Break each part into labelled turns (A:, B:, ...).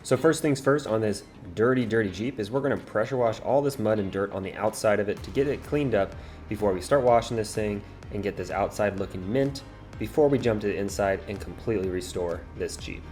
A: So first things first on this dirty Jeep is we're gonna pressure wash all this mud and dirt on the outside of it to get it cleaned up before we start washing this thing and get this outside looking mint before we jump to the inside and completely restore this Jeep.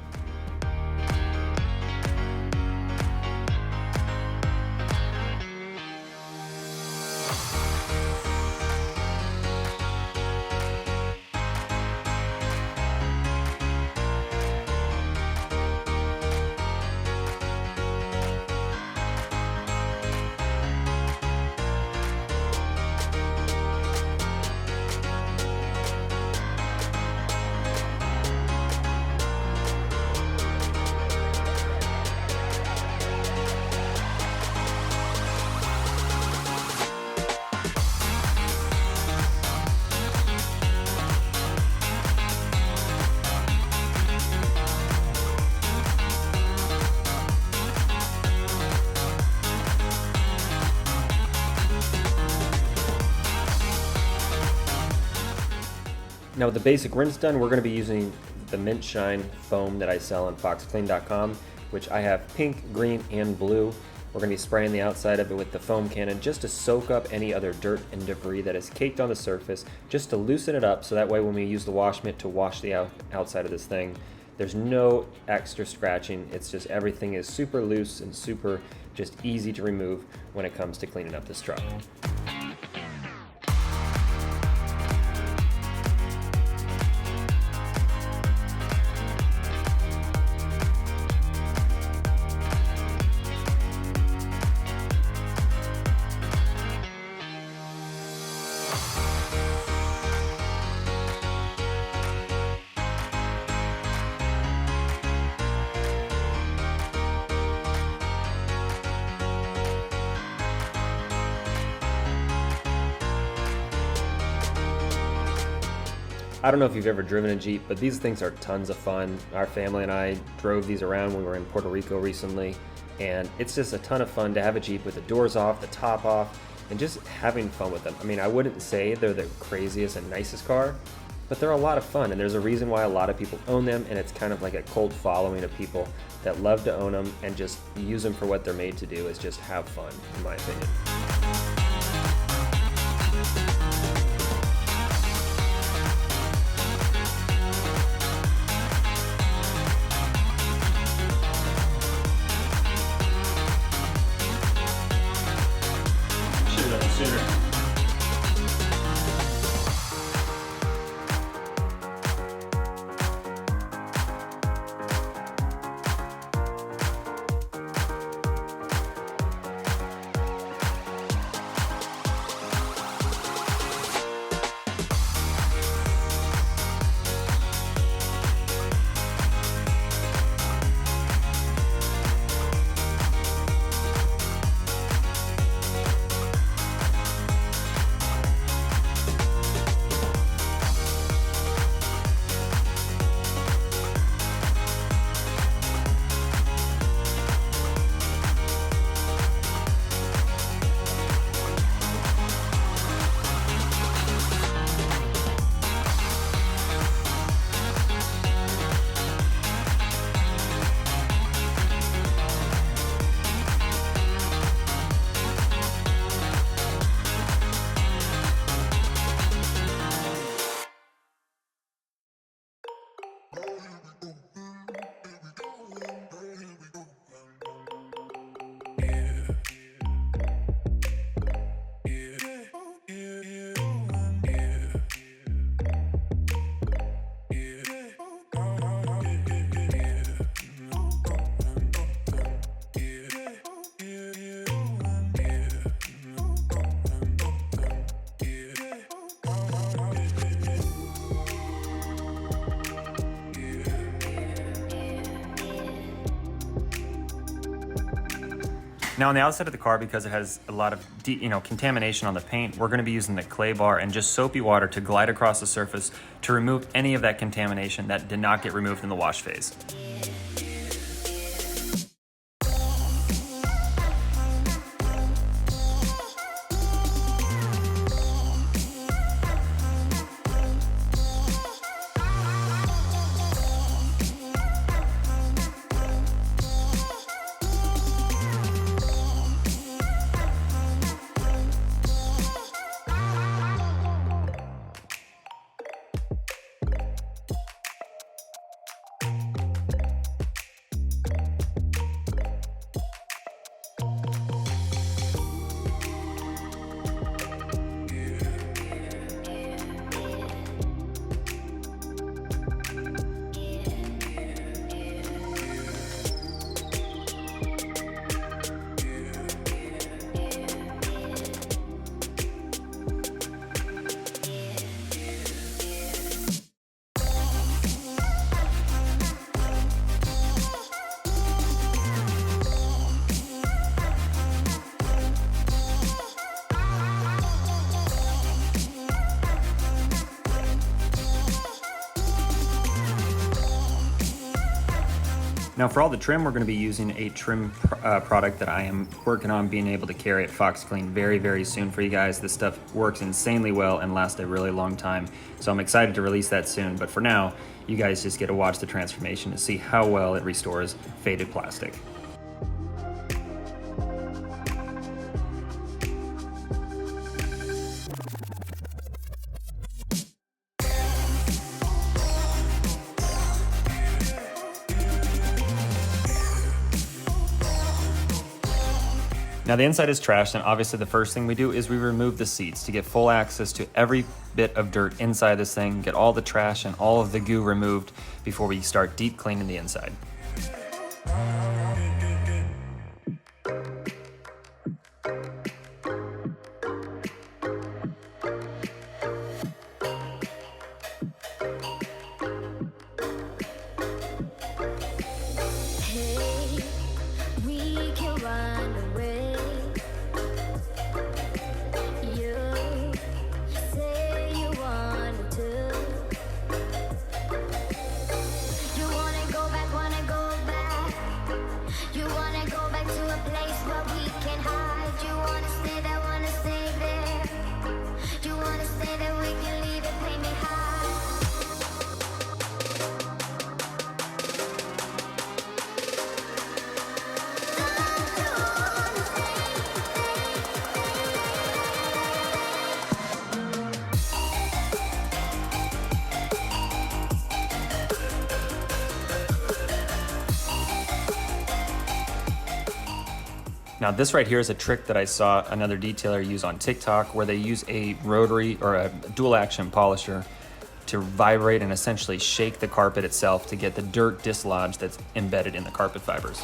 A: Now with the basic rinse done, we're going to be using the Mint Shine foam that I sell on foxclean.com, which I have pink, green, and blue. We're going to be spraying the outside of it with the foam cannon just to soak up any other dirt and debris that is caked on the surface, just to loosen it up so that way when we use the wash mitt to wash the outside of this thing, there's no extra scratching. It's just everything is super loose and super just easy to remove when it comes to cleaning up this truck. I don't know if you've ever driven a Jeep, but these things are tons of fun. Our family and I drove these around when we were in Puerto Rico recently, and it's just a ton of fun to have a Jeep with the doors off, the top off, and just having fun with them. I mean, I wouldn't say they're the craziest and nicest car, but they're a lot of fun, and there's a reason why a lot of people own them, and it's kind of like a cult following of people that love to own them and just use them for what they're made to do, is just have fun, in my opinion. Now on the outside of the car, because it has a lot of contamination on the paint, we're going to be using the clay bar and just soapy water to glide across the surface to remove any of that contamination that did not get removed in the wash phase. Now for all the trim, we're going to be using a trim product that I am working on being able to carry at Fox Clean very, very soon for you guys. This stuff works insanely well and lasts a really long time. So I'm excited to release that soon. But for now, you guys just get to watch the transformation to see how well it restores faded plastic. Now the inside is trashed, and obviously the first thing we do is we remove the seats to get full access to every bit of dirt inside this thing, get all the trash and all of the goo removed before we start deep cleaning the inside. Now this right here is a trick that I saw another detailer use on TikTok, where they use a rotary or a dual action polisher to vibrate and essentially shake the carpet itself to get the dirt dislodged that's embedded in the carpet fibers.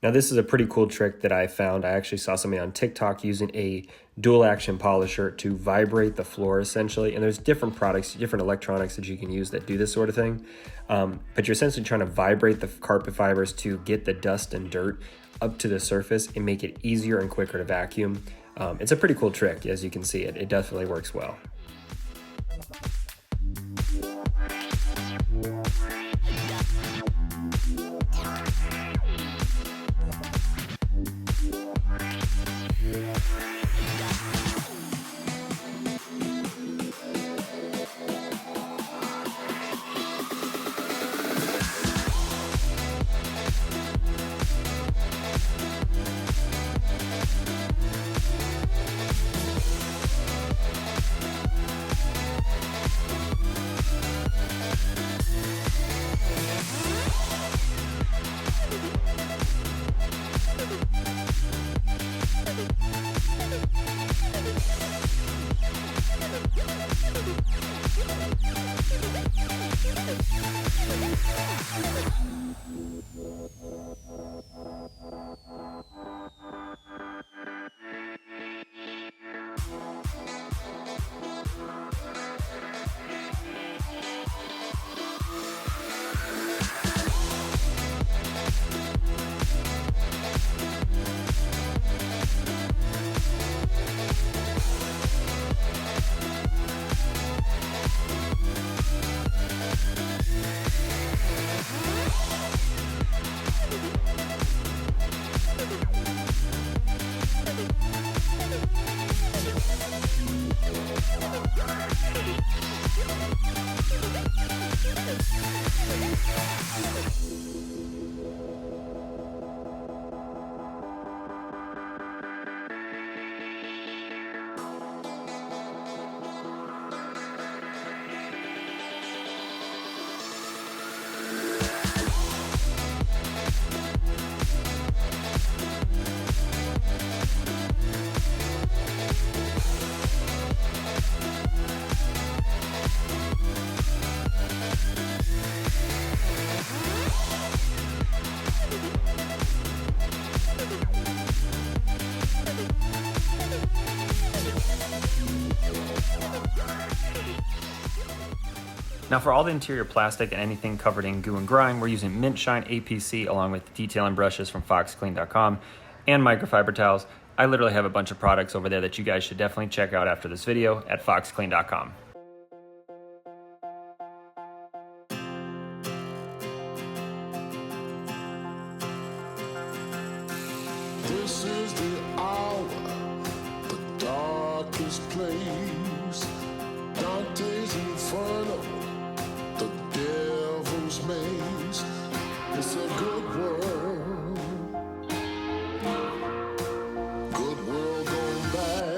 A: Now this is a pretty cool trick that I found. I actually saw somebody on TikTok using a dual action polisher to vibrate the floor essentially. And there's different products, different electronics that you can use that do this sort of thing. But you're essentially trying to vibrate the carpet fibers to get the dust and dirt up to the surface and make it easier and quicker to vacuum. It's a pretty cool trick, as you can see. It definitely works well. Now for all the interior plastic and anything covered in goo and grime, we're using Mint Shine APC along with detailing brushes from foxclean.com and microfiber towels. I literally have a bunch of products over there that you guys should definitely check out after this video at foxclean.com.
B: This is the hour, the darkest place. Dante's Inferno, the devil's maze. It's a good world, good world going bad.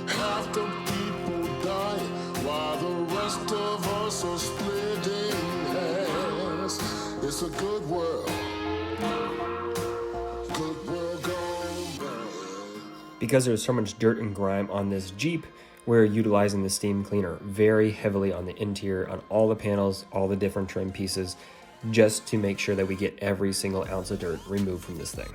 B: Half the people dying while the rest of us are splitting hairs. It's a good world going bad.
A: Because there's so much dirt and grime on this Jeep, we're utilizing the steam cleaner very heavily on the interior, on all the panels, all the different trim pieces, just to make sure that we get every single ounce of dirt removed from this thing.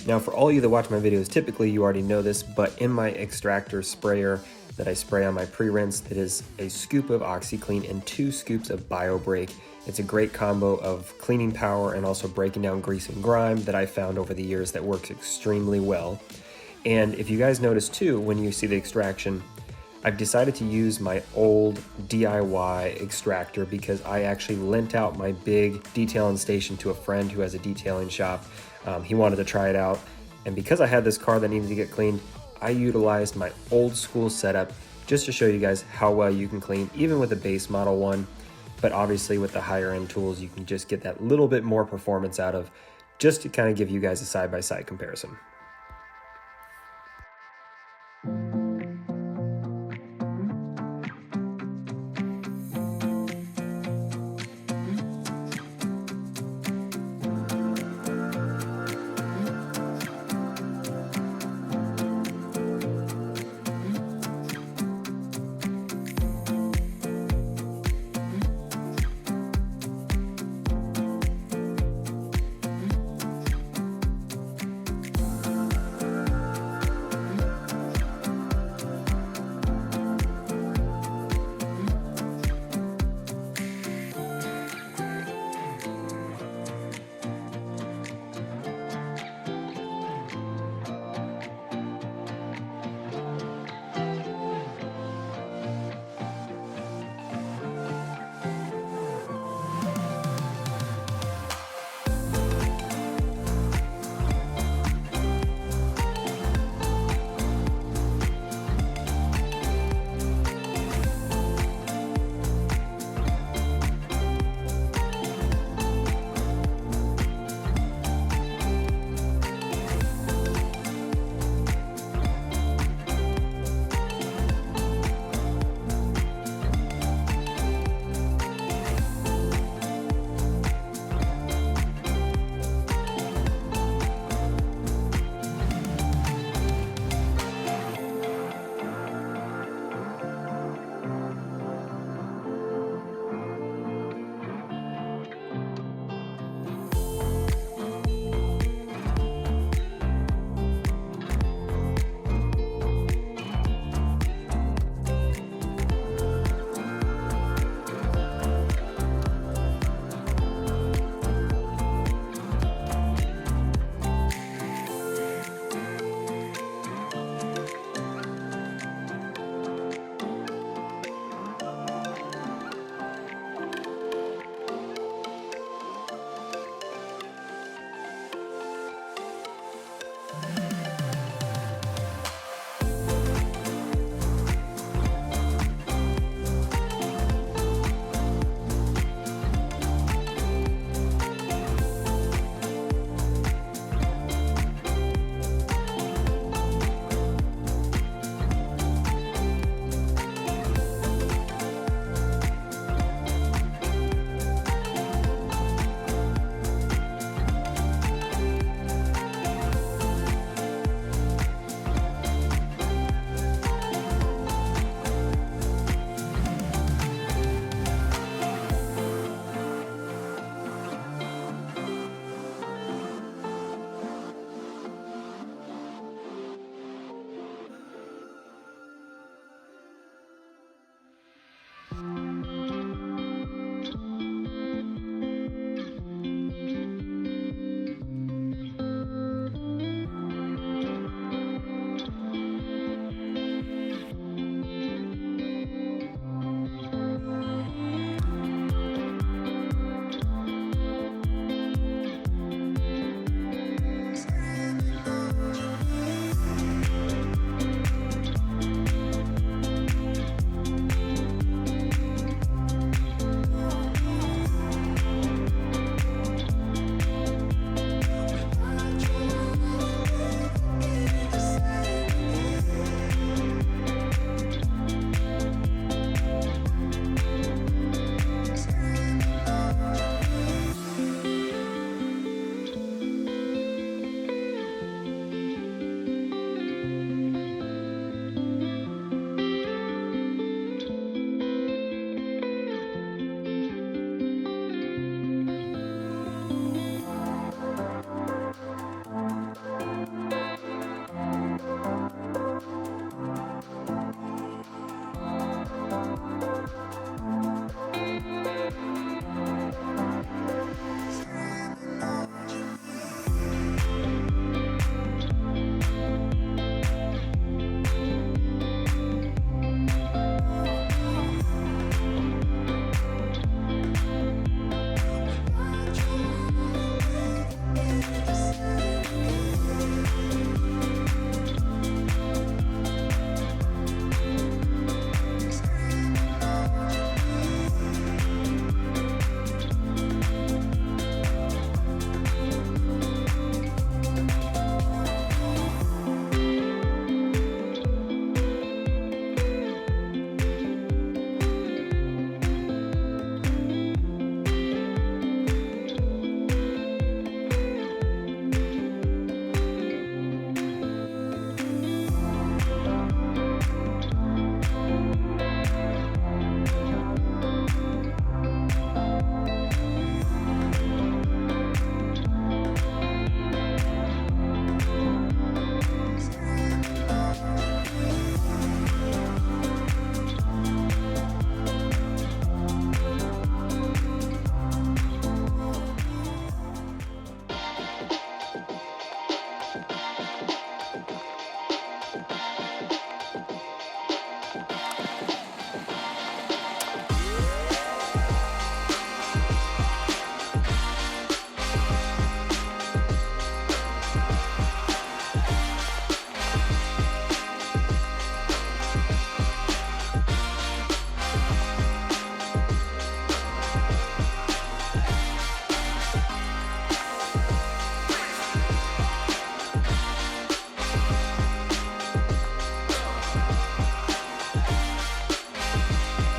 A: Now for all you that watch my videos, typically you already know this, but in my extractor sprayer that I spray on my pre-rinse, it is a scoop of OxiClean and 2 scoops of BioBreak. It's a great combo of cleaning power and also breaking down grease and grime that I found over the years that works extremely well. And if you guys notice too, when you see the extraction, I've decided to use my old DIY extractor because I actually lent out my big detailing station to a friend who has a detailing shop. He wanted to try it out. And because I had this car that needed to get cleaned, I utilized my old school setup just to show you guys how well you can clean, even with a base model one. But obviously with the higher end tools, you can just get that little bit more performance out of, just to kind of give you guys a side-by-side comparison.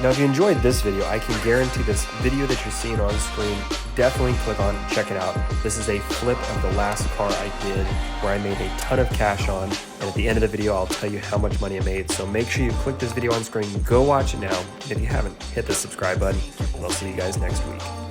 A: Now, if you enjoyed this video, I can guarantee this video that you're seeing on screen, definitely click on it, check it out. This is a flip of the last car I did where I made a ton of cash on, and at the end of the video, I'll tell you how much money I made. So make sure you click this video on screen, go watch it now. And if you haven't, hit the subscribe button, and I'll see you guys next week.